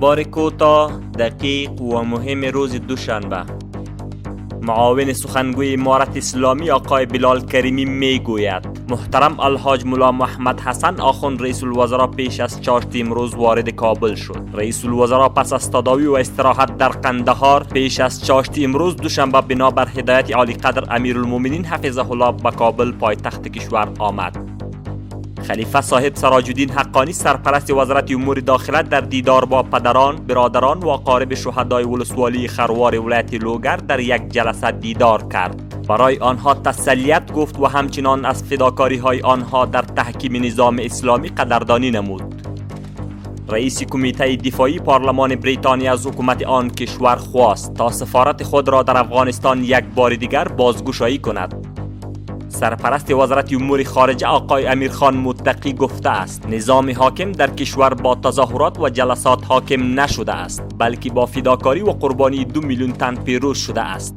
اخبار کوتاه، دقیق و مهم روز دوشنبه. معاون سخنگوی امارت اسلامی آقای بلال کریمی می گوید محترم الحاج ملا محمد حسن آخوند رئیس الوزراء پیش از چاشت امروز وارد کابل شد. رئیس الوزراء پس از تداوی و استراحت در قندهار پیش از چاشت امروز دوشنبه بنابر هدایت عالی قدر امیرالمومنین حفظه الله به کابل پایتخت کشور آمد. خلیفه صاحب سراج الدین حقانی سرپرست وزارت امور داخله در دیدار با پدران، برادران و اقارب شهدای ولسوالی خروار ولایت لوگر در یک جلسه دیدار کرد. برای آنها تسلیت گفت و همچنان از فداکاری های آنها در تحکیم نظام اسلامی قدردانی نمود. رئیس کمیته دفاعی پارلمان بریتانیا از حکومت آن کشور خواست تا سفارت خود را در افغانستان یک بار دیگر بازگشایی کند. سرپرست وزارت امور خارجه آقای امیرخان متقی گفته است نظام حاکم در کشور با تظاهرات و جلسات حاکم نشده است، بلکه با فداکاری و قربانی 2 میلیون تن پیروز شده است.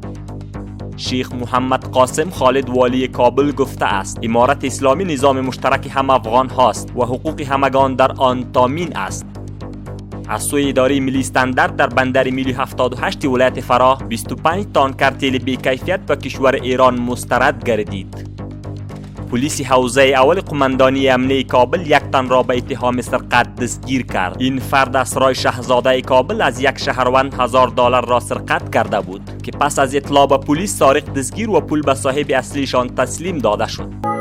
شیخ محمد قاسم خالد والی کابل گفته است امارت اسلامی نظام مشترک هم افغان هاست و حقوق همگان در آن تامین است. از سوی اداره ملی استاندارد در بندر میلی 78 ولایت فراه 25 تانکر تیل بی‌کیفیت به کشور ایران مسترد گردید. پلیس حوزه اول قماندانی امنیه کابل یک تن را به اتهام سرقت دستگیر کرد. این فرد از سرای شاهزاده کابل از یک شهروند $1000 را سرقت کرده بود که پس از اطلاع به پلیس سارق دستگیر و پول به صاحب اصلیشان تسلیم داده شد.